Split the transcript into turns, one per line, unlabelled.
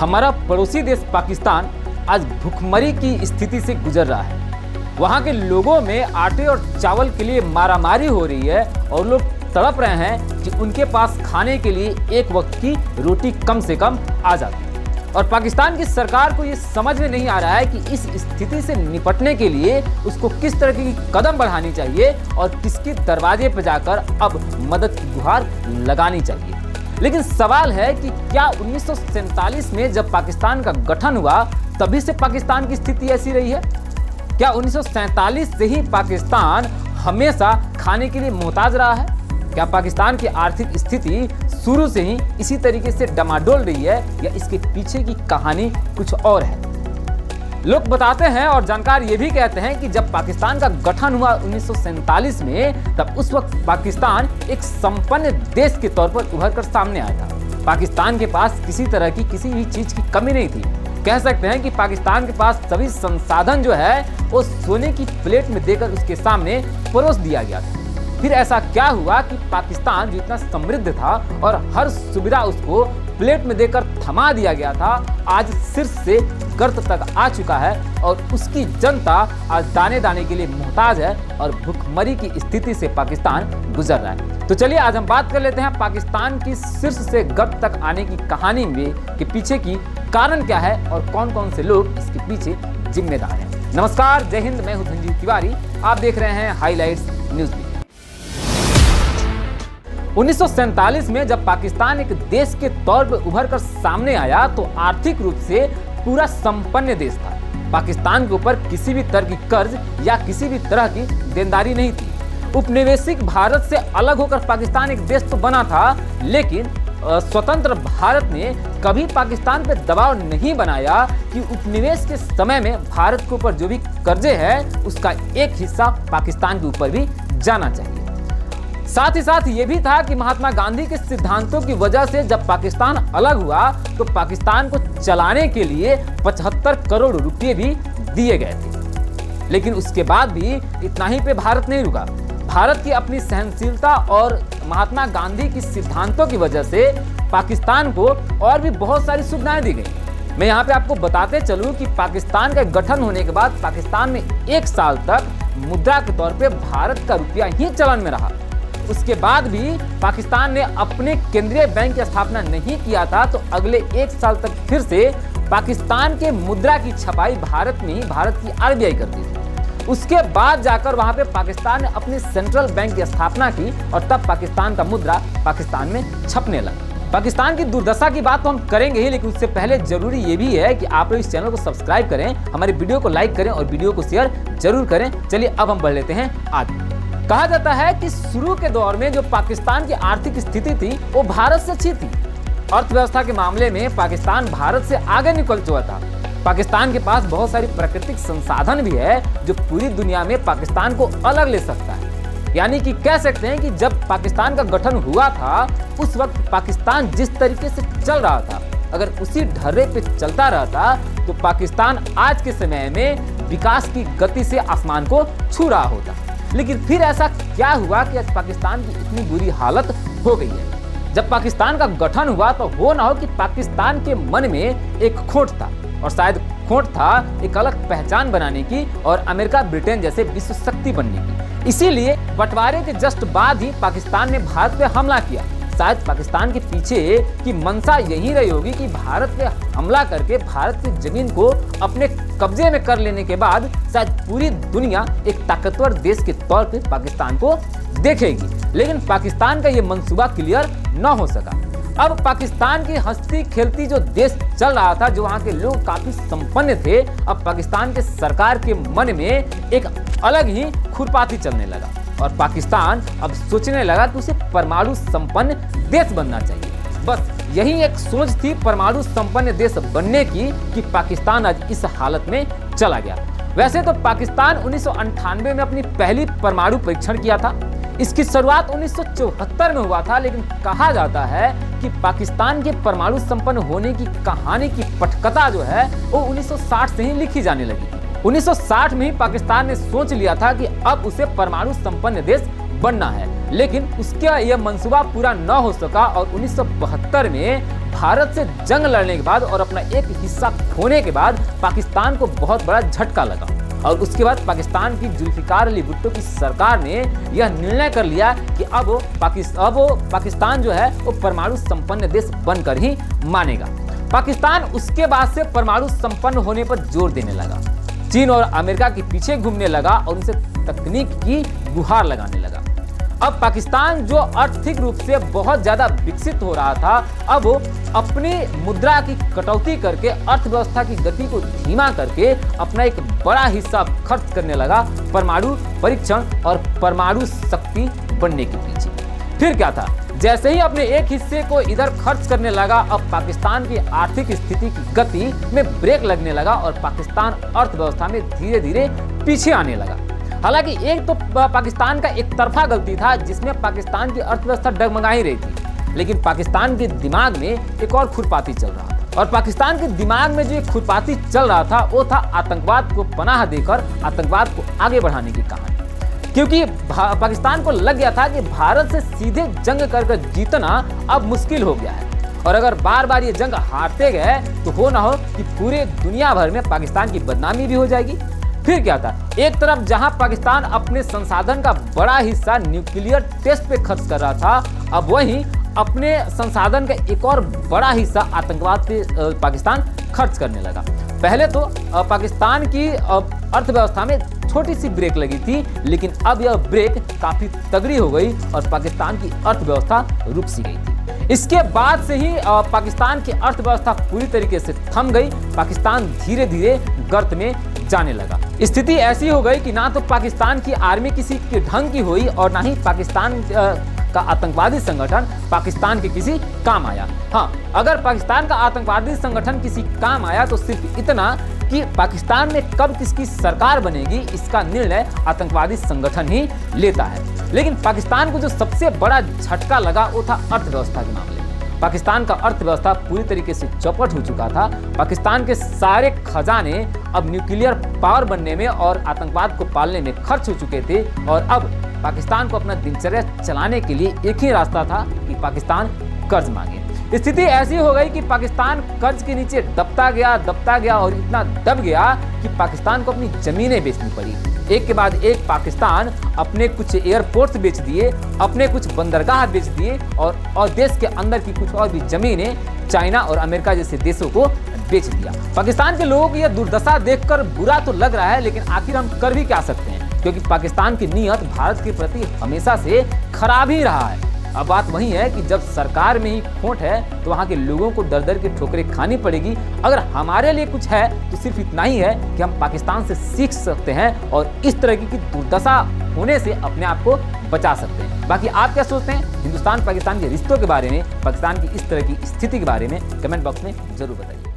हमारा पड़ोसी देश पाकिस्तान आज भूखमरी की स्थिति से गुजर रहा है। वहाँ के लोगों में आटे और चावल के लिए मारामारी हो रही है और लोग तड़प रहे हैं कि उनके पास खाने के लिए एक वक्त की रोटी कम से कम आ जाती है। और पाकिस्तान की सरकार को ये समझ में नहीं आ रहा है कि इस स्थिति से निपटने के लिए उसको किस तरह की कदम बढ़ानी चाहिए और किसके दरवाजे पर जाकर अब मदद की गुहार लगानी चाहिए। लेकिन सवाल है कि क्या 1947 में जब पाकिस्तान का गठन हुआ तभी से पाकिस्तान की स्थिति ऐसी रही है? क्या 1947 से ही पाकिस्तान हमेशा खाने के लिए मोहताज रहा है? क्या पाकिस्तान की आर्थिक स्थिति शुरू से ही इसी तरीके से डमाडोल रही है या इसके पीछे की कहानी कुछ और है? लोग बताते हैं और जानकार ये भी कहते हैं कि जब पाकिस्तान का गठन हुआ 1947 में, तब उस वक्त पाकिस्तान एक संपन्न देश के तौर पर उभर कर सामने आया था। पाकिस्तान के पास किसी तरह की किसी भी चीज की कमी नहीं थी। कह सकते हैं कि पाकिस्तान के पास सभी संसाधन जो है वो सोने की प्लेट में देकर उसके सामने परोस दिया गया था। फिर ऐसा क्या हुआ कि पाकिस्तान जो इतना समृद्ध था और हर सुविधा उसको प्लेट में देकर थमा दिया गया था, आज शीर्ष से गर्त तक आ चुका है और उसकी जनता आज दाने दाने के लिए मोहताज है और भूखमरी की स्थिति से पाकिस्तान गुजर रहा है। तो चलिए आज हम बात कर लेते हैं पाकिस्तान की शीर्ष से गर्त तक आने की कहानी में के पीछे की कारण क्या है और कौन कौन से लोग इसके पीछे जिम्मेदार हैं। नमस्कार, जय हिंद, मैं हूं धनजीत तिवारी। आप देख रहे हैं हाइलाइट्स न्यूज। 1947 में जब पाकिस्तान एक देश के तौर पर उभर कर सामने आया तो आर्थिक रूप से पूरा संपन्न देश था। पाकिस्तान के ऊपर किसी भी तरह की कर्ज या किसी भी तरह की देनदारी नहीं थी। उपनिवेशिक भारत से अलग होकर पाकिस्तान एक देश तो बना था, लेकिन स्वतंत्र भारत ने कभी पाकिस्तान पर दबाव नहीं बनाया कि उपनिवेश के समय में भारत के ऊपर जो भी कर्जे हैं उसका एक हिस्सा पाकिस्तान के ऊपर भी जाना चाहिए। साथ ही साथ ये भी था कि महात्मा गांधी के सिद्धांतों की वजह से जब पाकिस्तान अलग हुआ तो पाकिस्तान को चलाने के लिए 75 करोड़ रुपए भी दिए गए थे। लेकिन उसके बाद भी इतना ही पे भारत नहीं रुका। भारत की अपनी सहनशीलता और महात्मा गांधी की सिद्धांतों की वजह से पाकिस्तान को और भी बहुत सारी सुविधाएं दी गई। मैं यहाँ पे आपको बताते चलूं कि पाकिस्तान का गठन होने के बाद पाकिस्तान में 1 साल तक मुद्रा के तौर पे भारत का रुपया ही चलन में रहा। उसके बाद भी पाकिस्तान ने अपने केंद्रीय बैंक की स्थापना नहीं किया था, तो अगले 1 साल तक फिर से पाकिस्तान के मुद्रा की छपाई भारत में ही भारत की आरबीआई करती थी। उसके बाद जाकर वहां पे पाकिस्तान ने अपनी सेंट्रल बैंक की स्थापना की और तब पाकिस्तान का मुद्रा पाकिस्तान में छपने लगा। पाकिस्तान की दुर्दशा की बात तो हम करेंगे ही, लेकिन उससे पहले जरूरी ये भी है कि आप लोग इस चैनल को सब्सक्राइब करें, हमारे वीडियो को लाइक करें और वीडियो को शेयर जरूर करें। चलिए अब हम बढ़ लेते हैं आगे। कहा जाता है कि शुरू के दौर में जो पाकिस्तान की आर्थिक स्थिति थी वो भारत से अच्छी थी। अर्थव्यवस्था के मामले में पाकिस्तान भारत से आगे निकल चुका था। पाकिस्तान के पास बहुत सारी प्राकृतिक संसाधन भी है जो पूरी दुनिया में पाकिस्तान को अलग ले सकता है। यानी कि कह सकते हैं कि जब पाकिस्तान का गठन हुआ था उस वक्त पाकिस्तान जिस तरीके से चल रहा था, अगर उसी ढर्रे पे चलता रहता तो पाकिस्तान आज के समय में विकास की गति से आसमान को छू रहा होता। लेकिन फिर ऐसा क्या हुआ कि आज पाकिस्तान की इतनी बुरी हालत हो गई है? जब पाकिस्तान का गठन हुआ तो हो ना हो कि पाकिस्तान के मन में एक खोट था और शायद खोट था एक अलग पहचान बनाने की और अमेरिका ब्रिटेन जैसे विश्व शक्ति बनने की। इसीलिए बंटवारे के जस्ट बाद ही पाकिस्तान ने भारत पे हमला किया। शायद पाकिस्तान के पीछे की मंशा यही रही होगी कि भारत पे हमला करके भारत की जमीन को अपने कब्जे में कर लेने के बाद शायद पूरी दुनिया एक ताकतवर देश के तौर पे पाकिस्तान को देखेगी। लेकिन पाकिस्तान का ये मंसूबा क्लियर न हो सका। अब पाकिस्तान की हंसती खेलती जो देश चल रहा था, जो वहाँ के लोग काफी संपन्न थे, अब पाकिस्तान के सरकार के मन में एक अलग ही खुरपाती चलने लगा और पाकिस्तान अब सोचने लगा कि उसे परमाणु संपन्न देश बनना चाहिए। बस यही एक सोच थी परमाणु संपन्न देश बनने की कि पाकिस्तान आज इस हालत में चला गया। वैसे तो पाकिस्तान 1998 में अपनी पहली परमाणु परीक्षण किया था। इसकी शुरुआत 1974 में हुआ था, लेकिन कहा जाता है कि पाकिस्तान के परमाणु संपन्न होने की कहानी की पटकथा जो है वो 1960 से ही लिखी जाने लगी। 1960 में ही पाकिस्तान ने सोच लिया था कि अब उसे परमाणु संपन्न देश बनना है, लेकिन उसका यह मंसूबा पूरा न हो सका और 1972 में भारत से जंग लड़ने के बाद और अपना एक हिस्सा खोने के बाद पाकिस्तान को बहुत बड़ा झटका लगा और उसके बाद पाकिस्तान की जुल्फिकार अली भुट्टो की सरकार ने यह निर्णय कर लिया कि अब पाकिस्तान जो है वो परमाणु संपन्न देश बनकर ही मानेगा। पाकिस्तान उसके बाद से परमाणु संपन्न होने पर जोर देने लगा, चीन और अमेरिका के पीछे घूमने लगा और उनसे तकनीक की गुहार लगाने लगा। अब पाकिस्तान जो आर्थिक रूप से बहुत ज्यादा विकसित हो रहा था, अब वो अपनी मुद्रा की कटौती करके अर्थव्यवस्था की गति को धीमा करके अपना एक बड़ा हिस्सा खर्च करने लगा परमाणु परीक्षण और परमाणु शक्ति बनने के पीछे। फिर क्या था, जैसे ही अपने एक हिस्से को इधर खर्च करने लगा, अब पाकिस्तान की आर्थिक स्थिति की गति में ब्रेक लगने लगा और पाकिस्तान अर्थव्यवस्था में धीरे धीरे पीछे आने लगा। हालांकि एक तो पाकिस्तान का एक तरफा गलती था जिसमें पाकिस्तान की अर्थव्यवस्था डगमगा ही रही थी, लेकिन पाकिस्तान के दिमाग में एक और खुरपाती चल रहा था और पाकिस्तान के दिमाग में जो एक खुरपाती चल रहा था वो था आतंकवाद को पनाह देकर आतंकवाद को आगे बढ़ाने की कहानी। क्योंकि पाकिस्तान को लग गया था कि भारत से सीधे जंग कर जीतना अब मुश्किल हो गया है और अगर बार बार ये जंग हारते गए तो हो ना हो कि पूरे दुनिया भर में पाकिस्तान की बदनामी भी हो जाएगी। फिर क्या था, एक तरफ जहां पाकिस्तान अपने संसाधन का बड़ा हिस्सा न्यूक्लियर टेस्ट पे खर्च कर रहा था, अब वहीं अपने संसाधन का एक और बड़ा हिस्सा आतंकवाद पे पाकिस्तान खर्च करने लगा। पहले तो पाकिस्तान की अर्थव्यवस्था में छोटी सी ब्रेक लगी थी, लेकिन अब यह ब्रेक काफी तगड़ी हो गई और पाकिस्तान की अर्थव्यवस्था रुक सी गई थी। इसके बाद से ही पाकिस्तान की अर्थव्यवस्था पूरी तरीके से थम गई। पाकिस्तान धीरे धीरे गर्त में जाने लगा। स्थिति ऐसी हो गई कि ना तो पाकिस्तान की आर्मी किसी के ढंग की हुई और ना ही पाकिस्तान का आतंकवादी संगठन पाकिस्तान के किसी काम आया। हाँ, अगर पाकिस्तान का आतंकवादी संगठन किसी काम आया तो सिर्फ इतना कि पाकिस्तान में कब किसकी सरकार बनेगी इसका निर्णय आतंकवादी संगठन ही लेता है। लेकिन पाकिस्तान को जो सबसे बड़ा झटका लगा वो था अर्थव्यवस्था के मामले में। पाकिस्तान का अर्थव्यवस्था पूरी तरीके से चौपट हो चुका था। पाकिस्तान के सारे खजाने अब न्यूक्लियर पावर बनने में और आतंकवाद को पालने में खर्च हो चुके थे और अब पाकिस्तान को अपना दिनचर्या चलाने के लिए एक ही रास्ता था कि पाकिस्तान कर्ज मांगे। स्थिति ऐसी हो गई कि पाकिस्तान कर्ज के नीचे दबता गया और इतना दब गया कि पाकिस्तान को अपनी जमीनें बेचनी पड़ी। एक के बाद एक पाकिस्तान अपने कुछ एयरपोर्ट्स बेच दिए, अपने कुछ बंदरगाह बेच दिए और देश के अंदर की कुछ और भी जमीनें चाइना और अमेरिका जैसे देशों को बेच दिया। पाकिस्तान के लोगों की यह दुर्दशा देखकर बुरा तो लग रहा है, लेकिन आखिर हम कर भी क्या सकते हैं, क्योंकि पाकिस्तान की नीयत भारत के प्रति हमेशा से खराब ही रहा है। अब बात वही है कि जब सरकार में ही खोट है तो वहाँ के लोगों को दर दर की ठोकरें खानी पड़ेगी। अगर हमारे लिए कुछ है तो सिर्फ इतना ही है कि हम पाकिस्तान से सीख सकते हैं और इस तरह की दुर्दशा होने से अपने आप को बचा सकते हैं। बाकी आप क्या सोचते हैं हिंदुस्तान पाकिस्तान के रिश्तों के बारे में, पाकिस्तान की इस तरह की स्थिति के बारे में कमेंट बॉक्स में जरूर बताइए।